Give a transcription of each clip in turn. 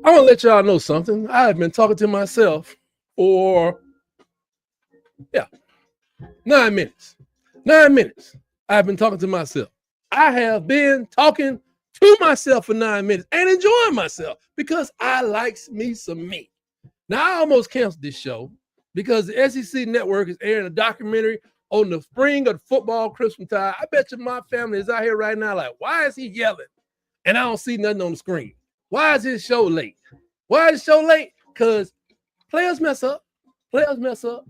I want to let y'all know something. I have been talking to myself for, 9 minutes. 9 minutes. I've been talking to myself. I have been talking to myself for 9 minutes and enjoying myself because I likes me some me. Now, I almost canceled this show because the SEC Network is airing a documentary on the spring of the football Christmas tide. I bet you my family is out here right now like, why is he yelling? And I don't see nothing on the screen. Why is his show late? Why is the show late? Because players mess up. Players mess up.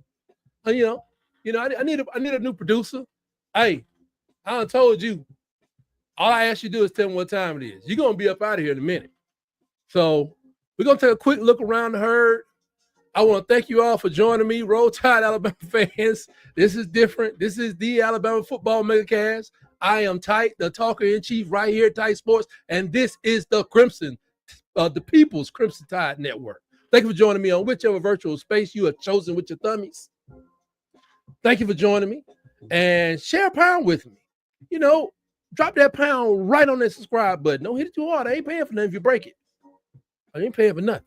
And, I need a new producer. Hey, I done told you. All I ask you to do is tell me what time it is. You're going to be up out of here in a minute. So we're going to take a quick look around the herd. I want to thank you all for joining me, Roll Tide Alabama fans. This is different. This is the Alabama Football Megacast. I am Tight, the talker-in-chief right here at Tight Sports, and this is the the People's Crimson Tide Network. Thank you for joining me on whichever virtual space you have chosen with your thummies. Thank you for joining me, and share a pound with me. Drop that pound right on that subscribe button. Don't hit it too hard. I ain't paying for nothing if you break it. I ain't paying for nothing.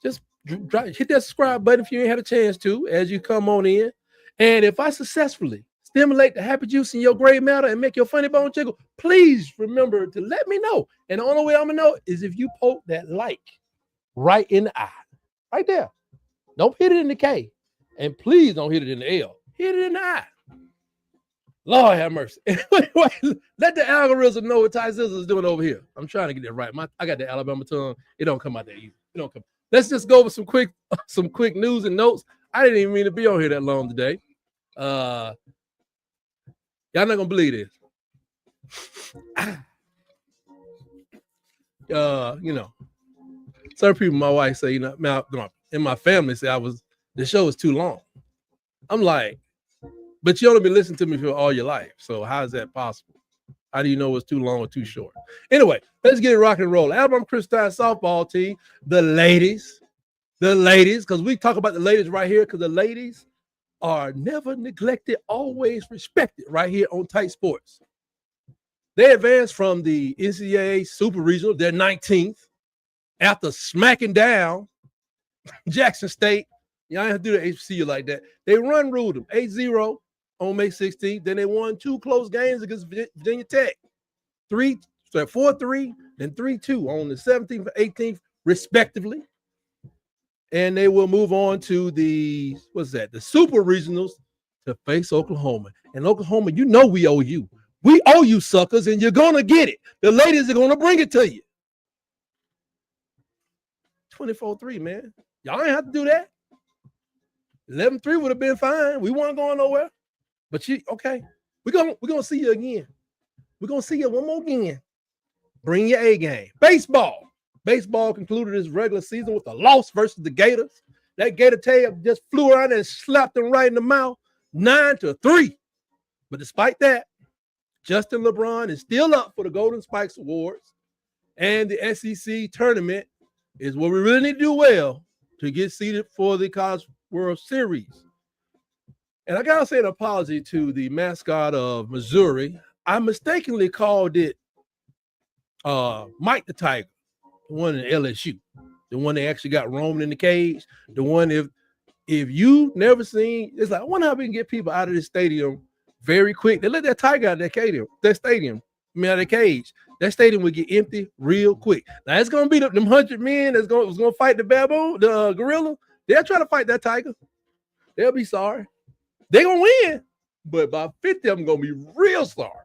Just hit that subscribe button if you ain't had a chance to as you come on in. And if I successfully stimulate the happy juice in your gray matter and make your funny bone jiggle, please remember to let me know. And the only way I'm going to know is if you poke that like right in the eye. Right there. Don't hit it in the K. And please don't hit it in the L. Hit it in the eye. Lord have mercy. Let the algorithm know what Ty Sizzle is doing over here. I'm trying to get it right. I got the Alabama tongue. It don't come out that easy. It don't come. Let's just go over some quick news and notes. I didn't even mean to be on here that long today. Y'all not gonna believe this. Certain people, my wife say, in my family say the show is too long. I'm like, but you only been listening to me for all your life. So how is that possible? How do you know it's too long or too short? Anyway, let's get it rock and roll. Alabama Crimson Tide softball team, the ladies, because we talk about the ladies right here because the ladies are never neglected, always respected right here on Tight Sports. They advanced from the NCAA Super Regional. They're 19th after smacking down Jackson State. Y'all ain't have to do the HBCU like that. They ruled them 8-0 on May 16th. Then they won 2 close games against Virginia Tech. 4-3 and 3-2 on the 17th and 18th, respectively. And they will move on to the Super Regionals to face Oklahoma. And Oklahoma, we owe you. We owe you, suckers, and you're going to get it. The ladies are going to bring it to you. 24-3, man. Y'all ain't have to do that. 11-3 would have been fine. We weren't going nowhere. But okay. We're gonna see you again. We're gonna see you one more again. Bring your A game. Baseball. Baseball concluded its regular season with a loss versus the Gators. That Gator tail just flew around and slapped them right in the mouth. 9-3. But despite that, Justin LeBron is still up for the Golden Spikes Awards. And the SEC tournament is what we really need to do well to get seeded for the College World Series. And I got to say an apology to the mascot of Missouri. I mistakenly called it Mike the Tiger, the one in LSU, the one that actually got roaming in the cage, the one if you never seen, it's like, I wonder how we can get people out of this stadium very quick. They let that tiger out of that stadium, out of the cage. That stadium would get empty real quick. Now it's gonna be them 100 men that's gonna fight the baboon, the gorilla. They'll try to fight that tiger. They'll be sorry. They're gonna win, but about 50 of them gonna be real sorry.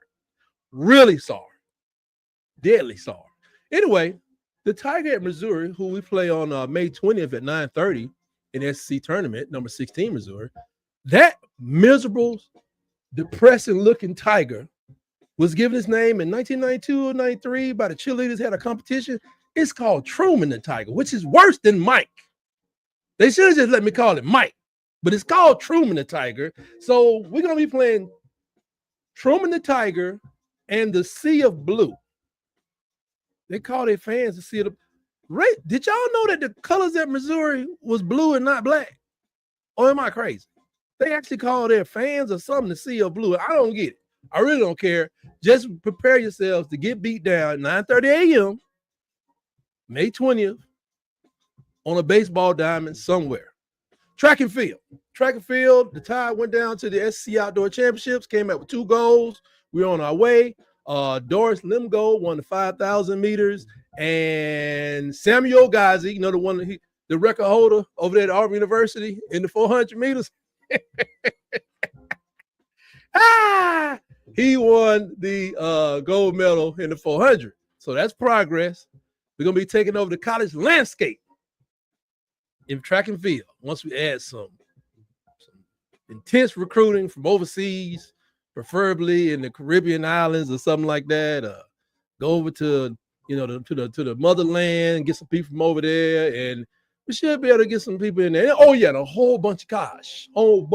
Really sorry. Deadly sorry. Anyway, the Tiger at Missouri, who we play on May 20th at 9:30 in the SEC tournament, number 16 Missouri, that miserable, depressing-looking Tiger was given his name in 1992 or 93 by the cheerleaders, had a competition. It's called Truman the Tiger, which is worse than Mike. They should have just let me call it Mike, but it's called Truman the Tiger. So we're going to be playing Truman the Tiger and the Sea of Blue. They call their fans the Sea of Blue. Did y'all know that the colors at Missouri was blue and not black? Or am I crazy? They actually call their fans or something the Sea of Blue. I don't get it. I really don't care. Just prepare yourselves to get beat down at 9:30 a.m. May 20th on a baseball diamond somewhere. Track and field. Track and field, the Tide went down to the SEC Outdoor Championships, came out with 2 goals. We're on our way. Doris Limgo won the 5,000 meters. And Samuel Gazi, you know, the record holder over there at Auburn University in the 400 meters. He won the gold medal in the 400. So that's progress. We're going to be taking over the college landscape in track and field once we add some intense recruiting from overseas, preferably in the Caribbean islands or something like that. Go over to to the motherland, get some people from over there, and we should be able to get some people in there. Oh yeah, and a whole bunch of cash. We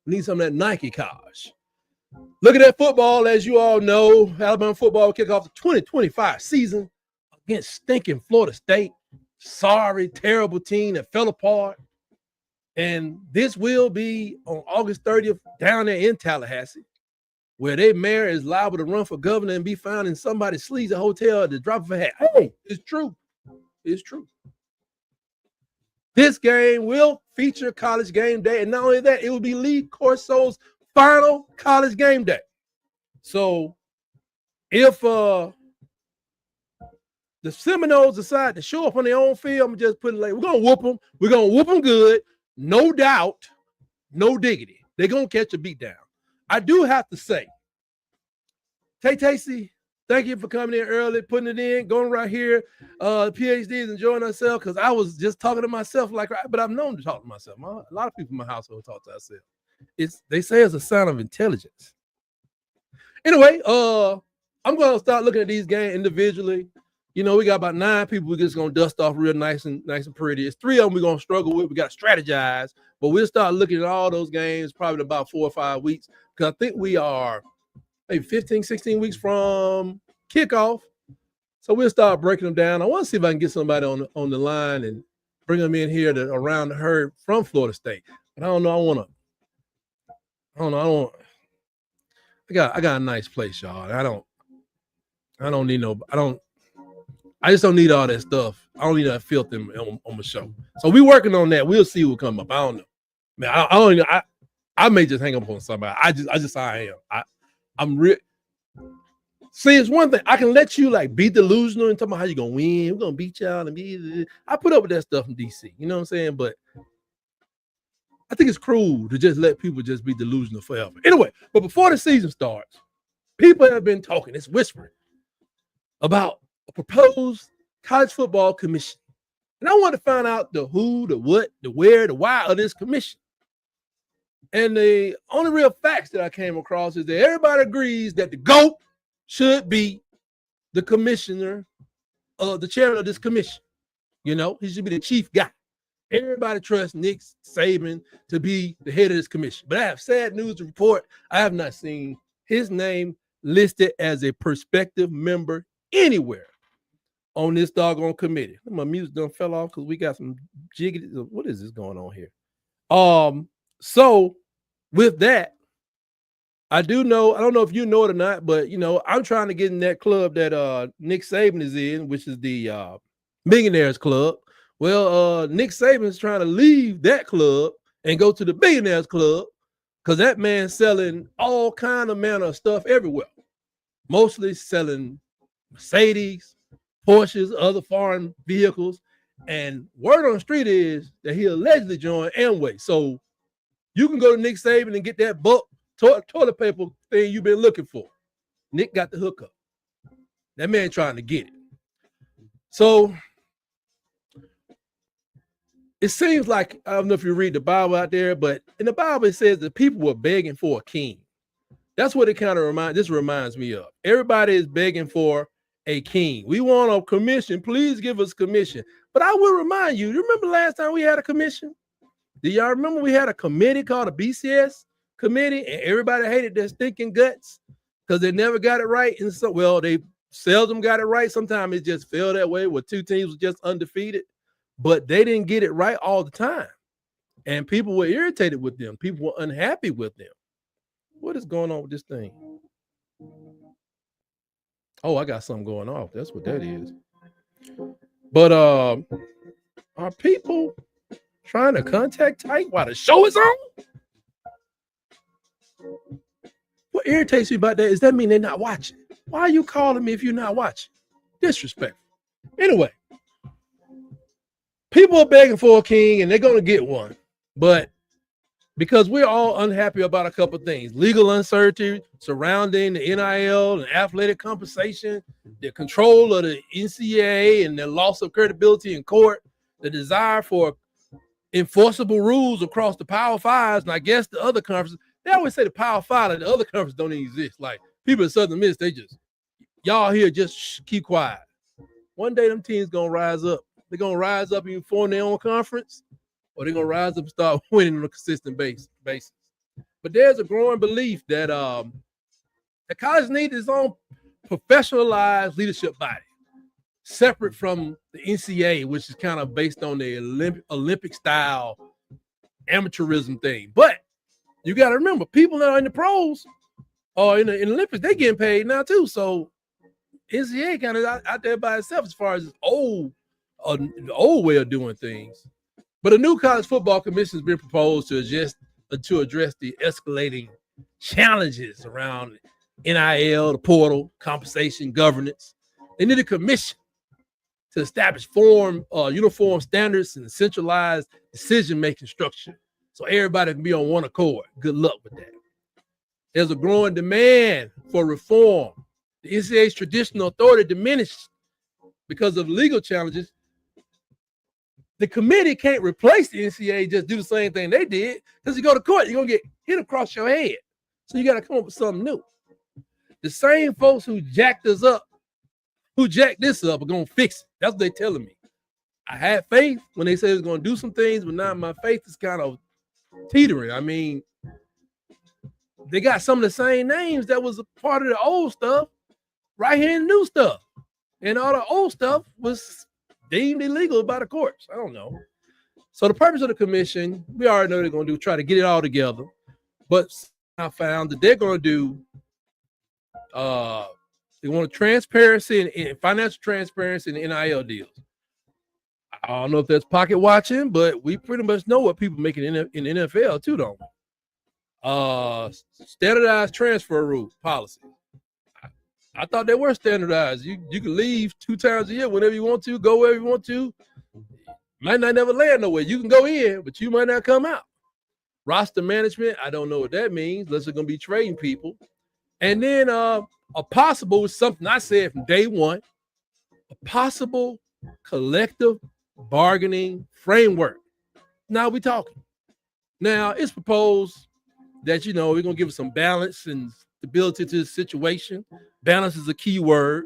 need some of that Nike cash. Look at that football, as you all know. Alabama football will kick off the 2025 season against stinking Florida State. Sorry, terrible team that fell apart. And this will be on August 30th down there in Tallahassee, where their mayor is liable to run for governor and be found in somebody's sleazy hotel at the drop of a hat. Hey, it's true. It's true. This game will feature College Game Day. And not only that, it will be Lee Corso's final College Game Day. So if the Seminoles decide to show up on their own field, I'm just putting like, we're going to whoop them. We're going to whoop them good. No doubt. No diggity. They're going to catch a beat down. I do have to say, Tay-Tacy, thank you for coming in early, putting it in, going right here. PhD is enjoying ourselves because I was just talking to myself but I'm known to talk to myself. A lot of people in my household talk to ourselves. They say it's a sign of intelligence. Anyway, I'm going to start looking at these games individually. You know, we got about 9 people we're just going to dust off real nice and pretty. It's 3 of them we're going to struggle with. We got to strategize. But we'll start looking at all those games probably in about 4 or 5 weeks because I think we are maybe 15, 16 weeks from kickoff. So we'll start breaking them down. I want to see if I can get somebody on the line and bring them in here around the herd from Florida State. But I don't know. I got a nice place, y'all. I just don't need all that stuff. I don't need that filth on my show. So we working on that. We'll see what come up. I don't know. Man, I don't know. I may just hang up on somebody. I am. I'm real. See, it's one thing. I can let you like be delusional and talk about how you're gonna win. We're gonna beat y'all and be. I put up with that stuff in DC. You know what I'm saying? But I think it's cruel to just let people just be delusional forever. Anyway, but before the season starts, people have been talking. It's whispering about a proposed college football commission. And I want to find out the who, the what, the where, the why of this commission. And the only real facts that I came across is that everybody agrees that the GOAT should be the commissioner, the chairman of this commission. You know, he should be the chief guy. Everybody trusts Nick Saban to be the head of this commission. But I have sad news to report. I have not seen his name listed as a prospective member anywhere on this doggone committee. My music done fell off because we got some jiggity. What is this going on here? So with that, I don't know if you know it or not, but you know, I'm trying to get in that club that Nick Saban is in, which is the Millionaires Club. Well, Nick Saban is trying to leave that club and go to the Billionaires Club because that man's selling all kind of manner of stuff everywhere. Mostly selling Mercedes, Porsches, other foreign vehicles. And word on the street is that he allegedly joined Amway. So you can go to Nick Saban and get that bulk toilet paper thing you've been looking for. Nick got the hookup. That man trying to get it. So it seems like, I don't know if you read the Bible out there, but in the Bible it says that people were begging for a king. That's what it kind of reminds me of. Everybody is begging for a king. We want a commission. Please give us commission. But I will remind you, remember last time we had a commission? Do y'all remember we had a committee called a BCS committee and everybody hated their stinking guts because they never got it right? And so, well, they seldom got it right. Sometimes it just fell that way where 2 teams were just undefeated, but they didn't get it right all the time. And people were irritated with them. People were unhappy with them. What is going on with this thing? Oh, I got something going off. That's what that is. But all Are people trying to contact Tyke while the show is on? What irritates me about that is that mean they're not watching. Why are you calling me if you're not watching? Disrespectful. Anyway, people are begging for a king and they're going to get one. But because we're all unhappy about a couple of things, legal uncertainty surrounding the NIL and athletic compensation, the control of the NCAA and the loss of credibility in court, the desire for enforceable rules across the Power Fives, and I guess the other conferences. They always say the Power Five, like the other conferences don't even exist. Like people in Southern Miss, they just, y'all here, just keep quiet. One day them teams gonna rise up. They're gonna rise up and form their own conference, or they're gonna rise up and start winning on a consistent basis. But there's a growing belief that the college needs its own professionalized leadership body, separate from the NCAA, which is kind of based on the Olympic style amateurism thing. But you got to remember, people that are in the pros or in the Olympics, they getting paid now too. So NCAA kind of out there by itself as far as the old way of doing things. But a new college football commission has been proposed to address the escalating challenges around NIL, the portal, compensation, governance. They need a commission to establish uniform standards and centralized decision-making structure so everybody can be on one accord. Good luck with that. There's a growing demand for reform. The NCAA's traditional authority diminished because of legal challenges. The committee can't replace the NCAA, just do the same thing they did, because you go to court, you're going to get hit across your head. So you got to come up with something new. The same folks who jacked this up are going to fix it. That's what they're telling me. I had faith when they said it was going to do some things, but now my faith is kind of teetering. I mean, they got some of the same names that was a part of the old stuff right here in the new stuff. And all the old stuff was deemed illegal by the courts. I don't know. So the purpose of the commission, we already know they're going to do, try to get it all together. But I found that they're going to do, they want transparency and financial transparency in NIL deals. I don't know if that's pocket watching, but we pretty much know what people making in the NFL too, don't we? Standardized transfer rule policy. I thought they were standardized. You can leave 2 times a year whenever you want to, go wherever you want to. Might not never land nowhere. You can go in, but you might not come out. Roster management, I don't know what that means, unless they're going to be trading people. And then a possible, something I said from day one, a possible collective bargaining framework. Now we talking. Now it's proposed that, we're going to give it some balance and stability to the situation. Balance is a key word.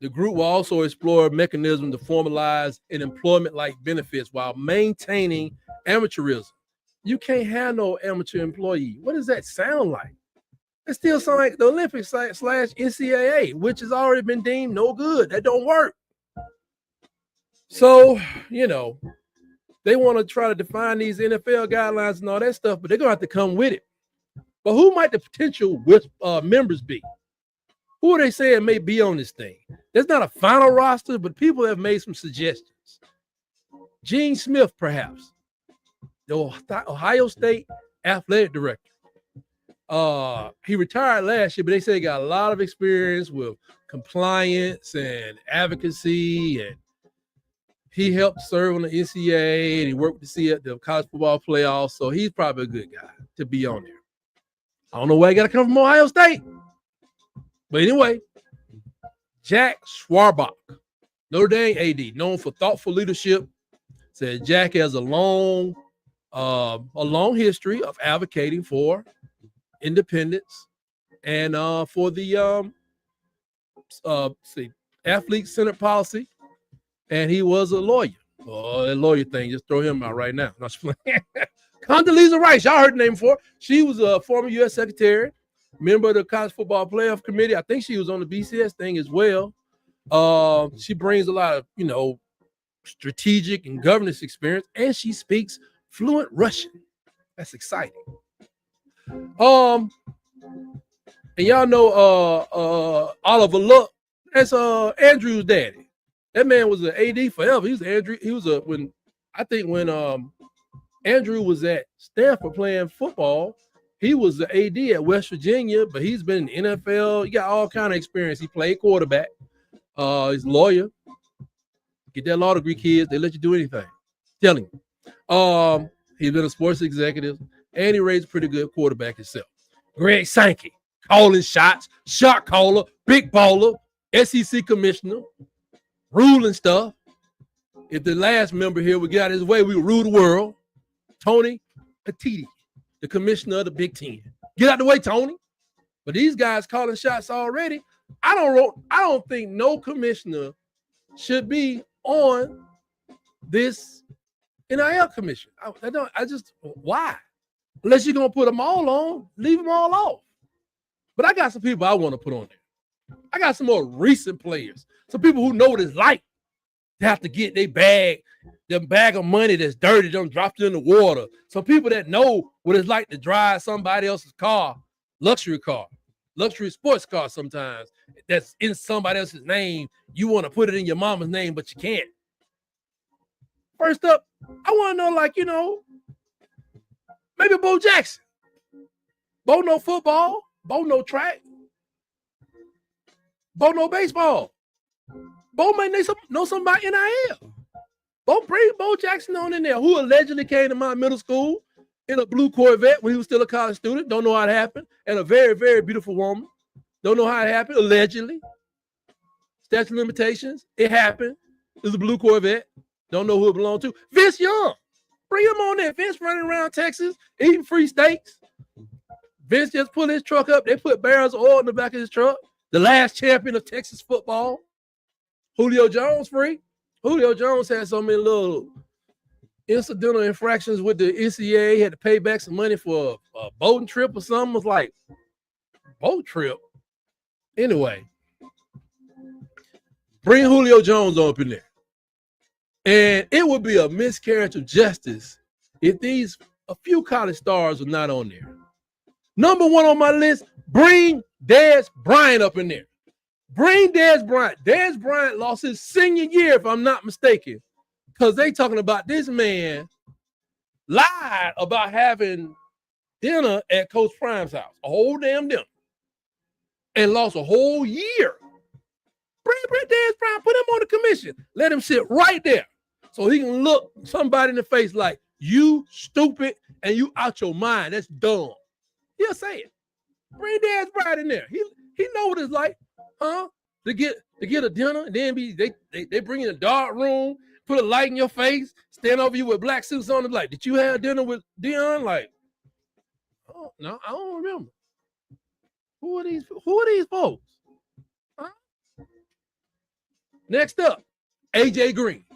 The group will also explore a mechanism to formalize an employment-like benefits while maintaining amateurism. You can't have no amateur employee. What does that sound like? It still sounds like the Olympics / NCAA, which has already been deemed no good. That don't work. So, they want to try to define these NFL guidelines and all that stuff, but they're going to have to come with it. But who might the potential members be? Who are they saying may be on this thing? There's not a final roster, but people have made some suggestions. Gene Smith, perhaps, the Ohio State athletic director. He retired last year, but they say he got a lot of experience with compliance and advocacy, and he helped serve on the NCAA, and he worked with the college football playoffs, so he's probably a good guy to be on there. I don't know why he got to come from Ohio State. But anyway, Jack Schwarbach, Notre Dame AD, known for thoughtful leadership, said Jack has a long history of advocating for independence and for the athlete-centered policy, and he was a lawyer. Oh, that lawyer thing, just throw him out right now. Condoleezza Rice, y'all heard the name before. She was a former U.S. secretary, member of the College Football Playoff Committee. I think she was on the BCS thing as well. She brings a lot of, strategic and governance experience, and she speaks fluent Russian. That's exciting. And y'all know Oliver Luck. That's Andrew's daddy. That man was an AD forever. He was when I think when Andrew was at Stanford playing football, he was the AD at West Virginia, but he's been in the NFL. He got all kind of experience. He played quarterback. He's a lawyer. Get that law degree, kids. They let you do anything. Telling you. He's been a sports executive, and he raised a pretty good quarterback himself. Greg Sankey, calling shots, shot caller, big baller, SEC commissioner, ruling stuff. If the last member here would get out of his way, we would rule the world. Tony Petiti, the commissioner of the Big Ten. Get out the way, Tony. But these guys calling shots already. I don't think no commissioner should be on this NIL commission. Why? Unless you're gonna put them all on, leave them all off. But I got some people I want to put on there. I got some more recent players, some people who know what it's like to have to get their bag of money that's dirty, them dropped in the water. Some people that know what it's like to drive somebody else's car, luxury sports car sometimes, that's in somebody else's name. You want to put it in your mama's name, but you can't. First up, I want to know, maybe Bo Jackson. Bo know football. Bo know track. Bo know baseball. Bo may know something about NIL. Bring Bo Jackson on in there, who allegedly came to my middle school in a blue Corvette when he was still a college student. Don't know how it happened. And a very, very beautiful woman. Don't know how it happened, allegedly. Statute of limitations. It happened. It was a blue Corvette. Don't know who it belonged to. Vince Young. Bring him on there. Vince running around Texas, eating free steaks. Vince just pulled his truck up. They put barrels of oil in the back of his truck. The last champion of Texas football. Julio Jones free. Julio Jones had so many little incidental infractions with the NCAA. He had to pay back some money for a boating trip or something. It was like, boat trip? Anyway, bring Julio Jones up in there. And it would be a miscarriage of justice if a few college stars were not on there. Number one on my list, bring Dez Bryant up in there. Bring Dez Bryant. Dez Bryant lost his senior year, if I'm not mistaken, because they talking about this man lied about having dinner at Coach Prime's house, a whole damn dinner, and lost a whole year. Bring Dez Bryant, put him on the commission. Let him sit right there so he can look somebody in the face like, you stupid and you out your mind. That's dumb. He'll say it. Bring Dez Bryant in there. He know what it's like. To get a dinner, and then they bring you in a dark room, put a light in your face, stand over you with black suits on. Like, did you have dinner with Dion? Like, oh no, I don't remember. Who are these folks? Huh? Next up, AJ Green.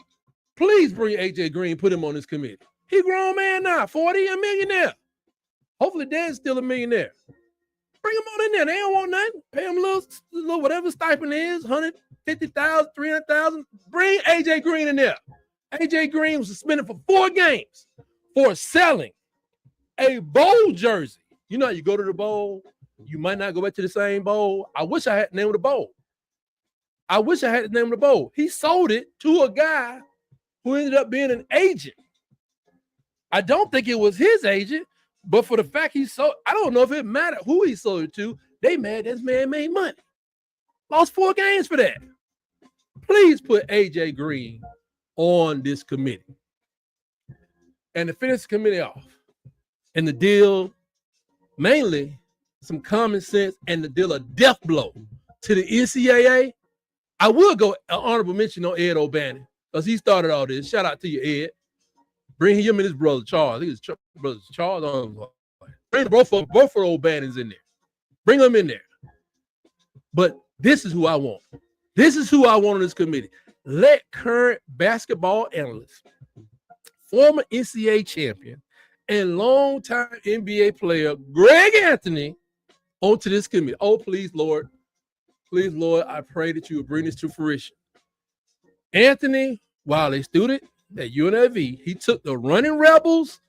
Please bring AJ Green, put him on this committee. He grown man now, 40, a millionaire. Hopefully Dad's still a millionaire. Bring him on in there. They don't want nothing. Pay him a little whatever stipend is, $150,000, $300,000. Bring AJ Green in there. AJ Green was suspended for 4 games for selling a bowl jersey. You know, you go to the bowl, you might not go back to the same bowl. I wish I had the name of the bowl. He sold it to a guy who ended up being an agent. I don't think it was his agent. But for the fact he sold, I don't know if it mattered who he sold it to. They mad this man made money. Lost 4 games for that. Please put AJ Green on this committee. And to finish the committee off, and the deal, mainly some common sense and the deal a death blow to the NCAA, I will go an honorable mention on Ed O'Bannon because he started all this. Shout out to you, Ed. Bring him and his brother Charles. I think his brother Charles. Bring both of O'Bannons in there. Bring them in there. But this is who I want. This is who I want on this committee. Let current basketball analyst, former NCAA champion, and longtime NBA player Greg Anthony onto this committee. Oh, please, Lord. Please, Lord, I pray that you will bring this to fruition. Anthony, while a student at UNLV, he took the Running Rebels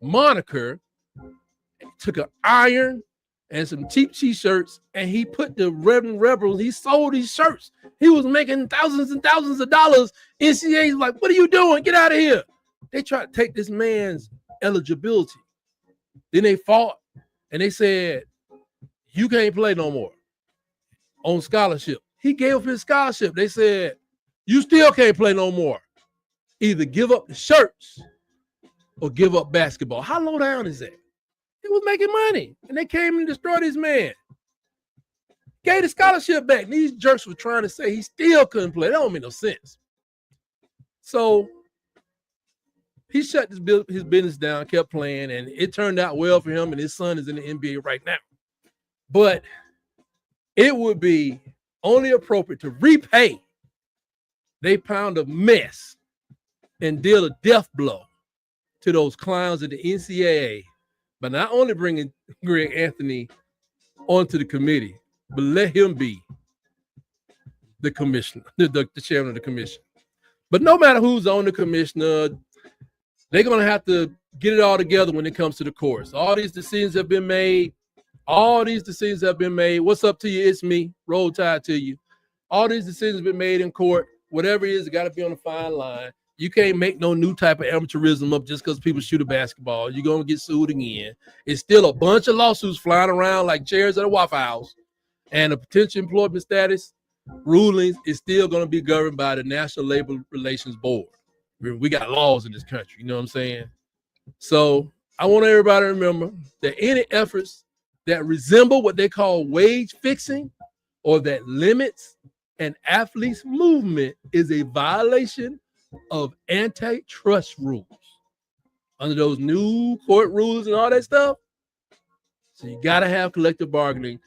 moniker, took an iron and some cheap t-shirts, and he put the Running Rebels, he sold these shirts. He was making thousands and thousands of dollars. NCAA's like, what are you doing? Get out of here. They tried to take this man's eligibility. Then they fought and they said, you can't play no more on scholarship. He gave up his scholarship. They said, you still can't play no more. Either give up the shirts or give up basketball. How low down is that? He was making money, and they came and destroyed this man. Gave the scholarship back. And these jerks were trying to say he still couldn't play. That don't make no sense. So he shut his business down, kept playing, and it turned out well for him, and his son is in the NBA right now. But it would be only appropriate to repay they pound of mess and deal a death blow to those clowns at the NCAA by not only bringing Greg Anthony onto the committee, but let him be the commissioner, the chairman of the commission. But no matter who's on the commissioner, they're going to have to get it all together when it comes to the courts. All these decisions have been made. What's up to you? It's me. Roll Tide to you. All these decisions have been made in court. Whatever it is, it got to be on a fine line. You can't make no new type of amateurism up just because people shoot a basketball. You're going to get sued again. It's still a bunch of lawsuits flying around like chairs at a Waffle House. And the potential employment status rulings is still going to be governed by the National Labor Relations Board. We got laws in this country, you know what I'm saying? So I want everybody to remember that any efforts that resemble what they call wage fixing or that limits an athlete's movement is a violation of antitrust rules. Under those new court rules and all that stuff, so you got to have collective bargaining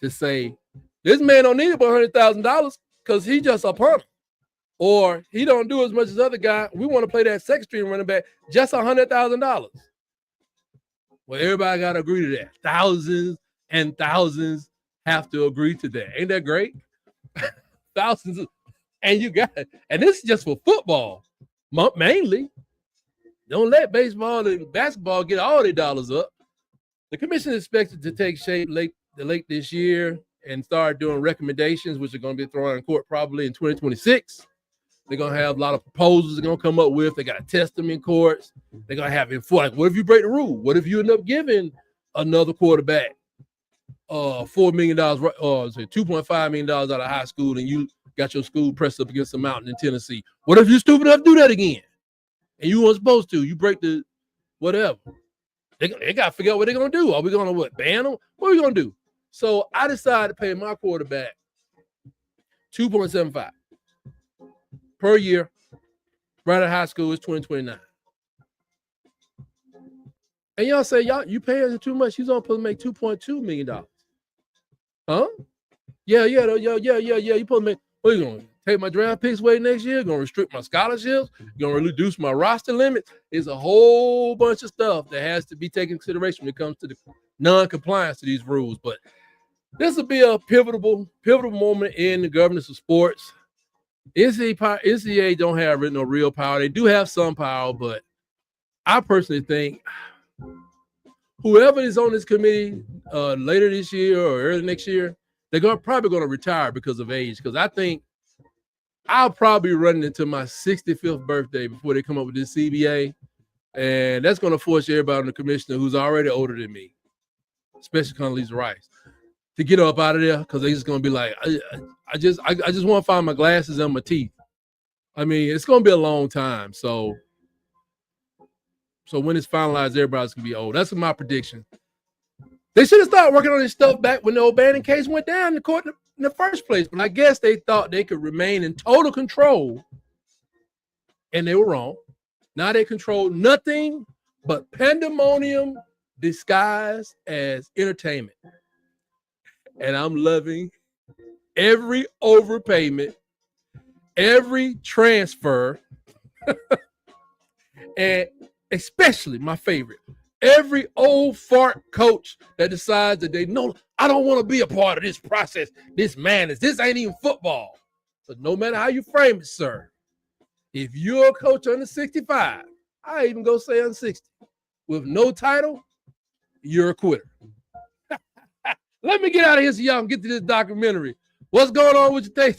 to say, this man don't need about $100,000 because he just a punter. Or he don't do as much as other guy. We want to play that second string running back, just $100,000. Well, everybody got to agree to that. Thousands and thousands have to agree to that. Ain't that great? Thousands. And you got it. And this is just for football, mainly. Don't let baseball and basketball get all their dollars up. The commission is expected to take shape late this year and start doing recommendations, which are going to be thrown in court probably in 2026. They're going to have a lot of proposals they're going to come up with. They got to test them in courts. They're going to have like, what if you break the rule? What if you end up giving another quarterback $4 million or say $2.5 million out of high school and you got your school pressed up against a mountain in Tennessee? What if you're stupid enough to do that again? And you weren't supposed to. You break the whatever. They got to figure out what they're going to do. Are we going to ban them? What are we going to do? So I decided to pay my quarterback $2.75 per year. Right out of high school is 2029. And y'all say, you paying him too much. He's only supposed to make $2.2 million. Huh? Yeah. You supposed to make, what are you going to take my draft picks away next year? Going to restrict my scholarships? Going to reduce my roster limits? It's a whole bunch of stuff that has to be taken into consideration when it comes to the non-compliance to these rules. But this will be a pivotal moment in the governance of sports. NCAA don't have no real power. They do have some power, but I personally think whoever is on this committee later this year or early next year, they're probably going to retire because of age. Because I think I'll probably be running into my 65th birthday before they come up with this CBA. And that's going to force everybody on the commissioner who's already older than me, especially Condoleezza Rice, to get up out of there because they're just going to be like, I just want to find my glasses and my teeth. I mean, it's going to be a long time. So when it's finalized, everybody's going to be old. That's my prediction. They should have started working on this stuff back when the O'Bannon case went down in the court in the first place. But I guess they thought they could remain in total control, and they were wrong. Now they control nothing but pandemonium disguised as entertainment. And I'm loving every overpayment, every transfer, and especially my favorite, every old fart coach that decides that they know, I don't want to be a part of this process. This ain't even football. But no matter how you frame it, sir, if you're a coach under 65, I even go say under 60, with no title, you're a quitter. Let me get out of here so y'all can get to this documentary. What's going on with your day?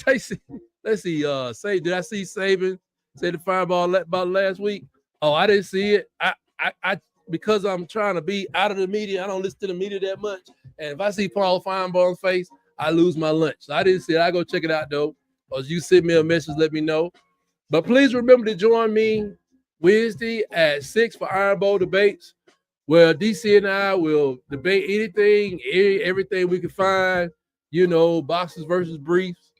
Let's see. Did I see Saban say the fireball about last week? Oh, I didn't see it. I because I'm trying to be out of the media. I don't listen to the media that much. And if I see Paul Feinbaum's face, I lose my lunch. So I didn't see it. I go check it out though. Or you send me a message, let me know. But please remember to join me Wednesday at 6 for Iron Bowl debates, where DC and I will debate anything, everything we can find. You know, boxers versus briefs.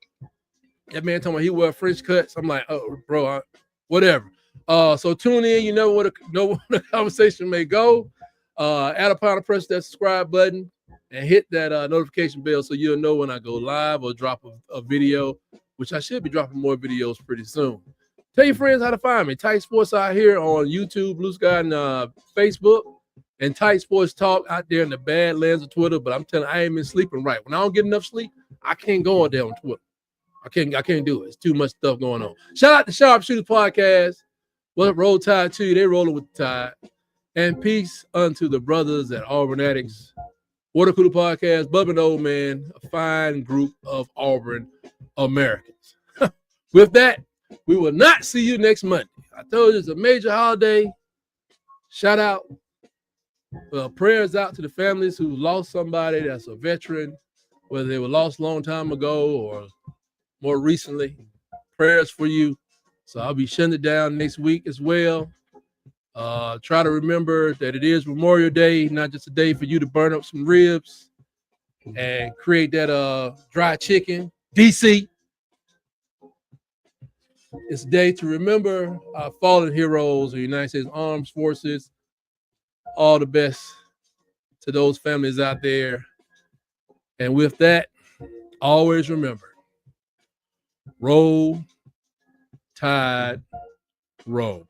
That man talking about he wear French cuts. I'm like, oh, bro, whatever. So tune in. You know where the conversation may go. Add upon to press that subscribe button and hit that notification bell so you'll know when I go live or drop a video, which I should be dropping more videos pretty soon. Tell your friends how to find me. Tight Sports out here on YouTube, Blue Sky, and Facebook, and Tight Sports Talk out there in the bad lands of Twitter. But I'm telling you, I ain't been sleeping right. When I don't get enough sleep, I can't go on there on Twitter. I can't do it. It's too much stuff going on. Shout out to Sharpshooters Podcast. Well, Roll Tide to you. They rolling with the tide. And peace unto the brothers at Auburn Addicts. Water Cooler Podcast, Bubba and Old Man, a fine group of Auburn Americans. With that, we will not see you next Monday. I told you it's a major holiday. Shout out. Prayers out to the families who lost somebody that's a veteran, whether they were lost a long time ago or more recently. Prayers for you. So I'll be shutting it down next week as well. Try to remember that it is Memorial Day, not just a day for you to burn up some ribs and create that dry chicken. DC. It's a day to remember our fallen heroes of the United States Armed Forces. All the best to those families out there. And with that, always remember, roll, tide, roll.